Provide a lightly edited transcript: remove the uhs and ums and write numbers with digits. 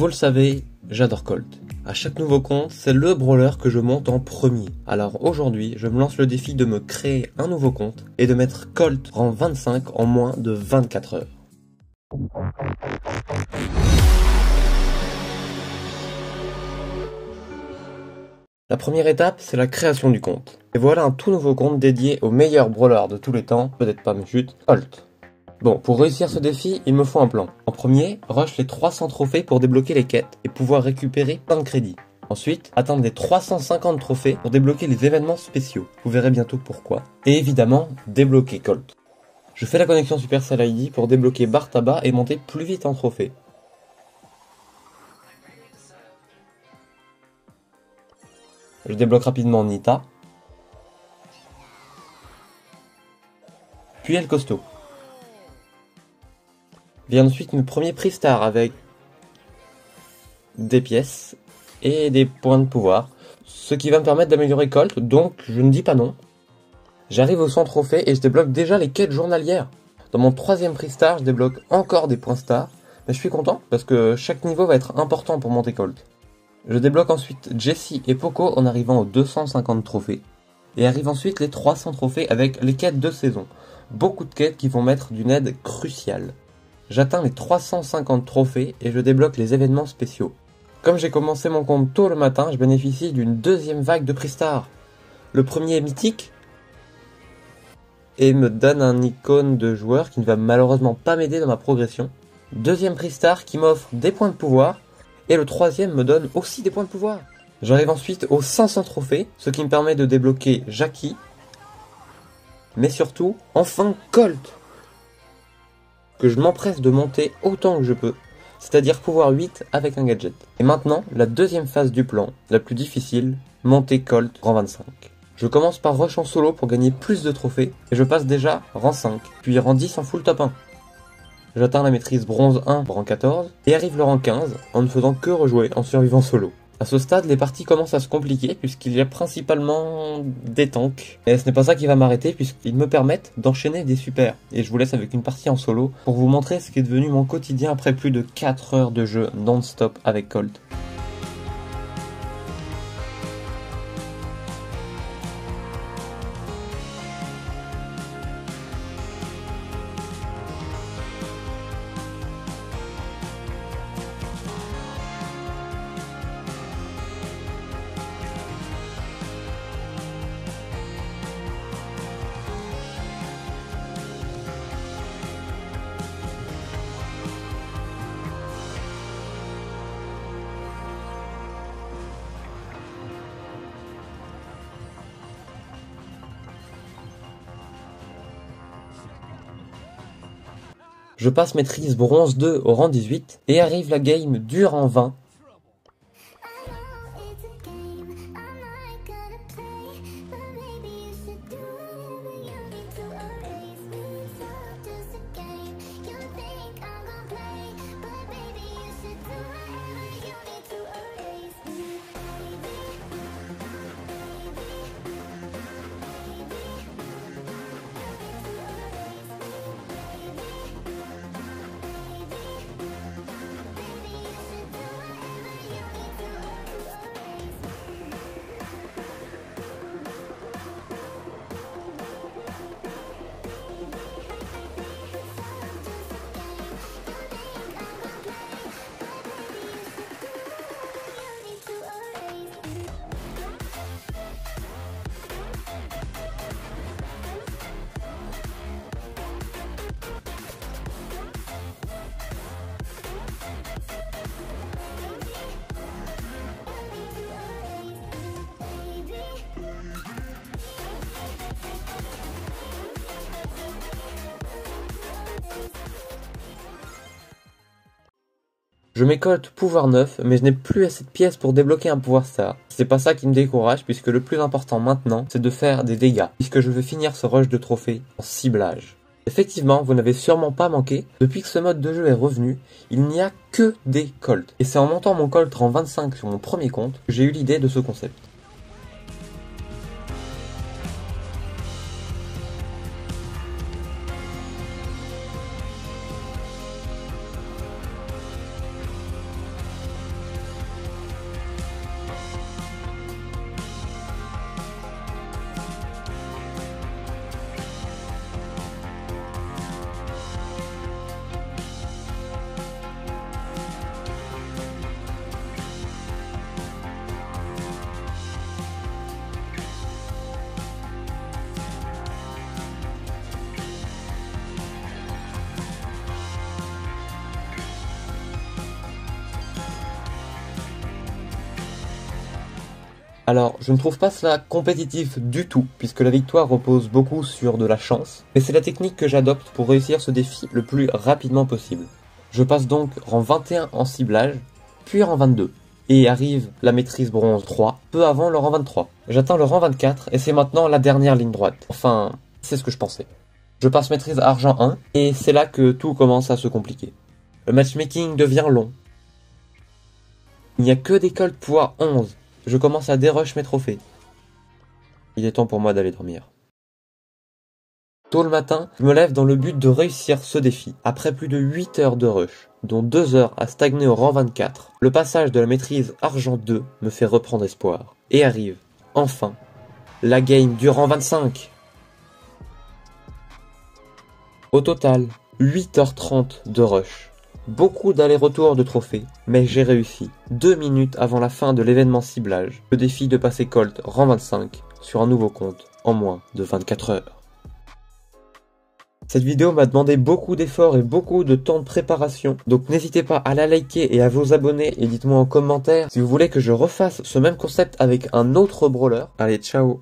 Vous le savez, j'adore Colt. À chaque nouveau compte, c'est le brawler que je monte en premier. Alors aujourd'hui, je me lance le défi de me créer un nouveau compte et de mettre Colt rang 25 en moins de 24 heures. La première étape, c'est la création du compte. Et voilà un tout nouveau compte dédié au meilleur brawler de tous les temps, peut-être pas mais chut, Colt. Bon, pour réussir ce défi, il me faut un plan. En premier, rush les 300 trophées pour débloquer les quêtes et pouvoir récupérer plein de crédits. Ensuite, atteindre les 350 trophées pour débloquer les événements spéciaux. Vous verrez bientôt pourquoi. Et évidemment, débloquer Colt. Je fais la connexion Supercell ID pour débloquer barre tabac et monter plus vite en trophée. Je débloque rapidement Nita. Puis El Costaud. Vient ensuite mes premiers prix star avec des pièces et des points de pouvoir, ce qui va me permettre d'améliorer Colt, donc je ne dis pas non. J'arrive au 100 trophées et je débloque déjà les quêtes journalières. Dans mon troisième prix star, je débloque encore des points star, mais je suis content parce que chaque niveau va être important pour monter Colt. Je débloque ensuite Jessie et Poco en arrivant aux 250 trophées, et arrive ensuite les 300 trophées avec les quêtes de saison. Beaucoup de quêtes qui vont m'être d'une aide cruciale. J'atteins les 350 trophées et je débloque les événements spéciaux. Comme j'ai commencé mon compte tôt le matin, je bénéficie d'une deuxième vague de prix star. Le premier est mythique et me donne un icône de joueur qui ne va malheureusement pas m'aider dans ma progression. Deuxième prix star qui m'offre des points de pouvoir et le troisième me donne aussi des points de pouvoir. J'arrive ensuite aux 500 trophées, ce qui me permet de débloquer Jackie, mais surtout, enfin Colt, que je m'empresse de monter autant que je peux, c'est-à-dire pouvoir 8 avec un gadget. Et maintenant, la deuxième phase du plan, la plus difficile, monter Colt rang 25. Je commence par rush en solo pour gagner plus de trophées, et je passe déjà rang 5, puis rang 10 en full top 1. J'atteins la maîtrise bronze 1 rang 14, et arrive le rang 15 en ne faisant que rejouer en survivant solo. À ce stade, les parties commencent à se compliquer puisqu'il y a principalement des tanks. Et ce n'est pas ça qui va m'arrêter puisqu'ils me permettent d'enchaîner des supers. Et je vous laisse avec une partie en solo pour vous montrer ce qui est devenu mon quotidien après plus de 4 heures de jeu non-stop avec Colt. Je passe maîtrise bronze 2 au rang 18 et arrive la game du rang 20. Je mets Colt pouvoir 9, mais je n'ai plus assez de pièces pour débloquer un pouvoir star. C'est pas ça qui me décourage, puisque le plus important maintenant, c'est de faire des dégâts, puisque je veux finir ce rush de trophées en ciblage. Effectivement, vous n'avez sûrement pas manqué, depuis que ce mode de jeu est revenu, il n'y a que des Colts. Et c'est en montant mon Colt rang 25 sur mon premier compte que j'ai eu l'idée de ce concept. Alors, je ne trouve pas cela compétitif du tout, puisque la victoire repose beaucoup sur de la chance, mais c'est la technique que j'adopte pour réussir ce défi le plus rapidement possible. Je passe donc rang 21 en ciblage, puis rang 22, et arrive la maîtrise bronze 3, peu avant le rang 23. J'atteins le rang 24, et c'est maintenant la dernière ligne droite. Enfin, c'est ce que je pensais. Je passe maîtrise argent 1, et c'est là que tout commence à se compliquer. Le matchmaking devient long. Il n'y a que des colts pouvoir 11. Je commence à dérush mes trophées. Il est temps pour moi d'aller dormir. Tôt le matin, je me lève dans le but de réussir ce défi. Après plus de 8 heures de rush, dont 2 heures à stagner au rang 24, le passage de la maîtrise argent 2 me fait reprendre espoir. Et arrive, enfin, la game du rang 25. Au total, 8h30 de rush. Beaucoup d'allers-retours de trophées, mais j'ai réussi, 2 minutes avant la fin de l'événement ciblage, le défi de passer Colt rang 25 sur un nouveau compte en moins de 24 heures. Cette vidéo m'a demandé beaucoup d'efforts et beaucoup de temps de préparation, donc n'hésitez pas à la liker et à vous abonner et dites-moi en commentaire si vous voulez que je refasse ce même concept avec un autre brawler. Allez, ciao!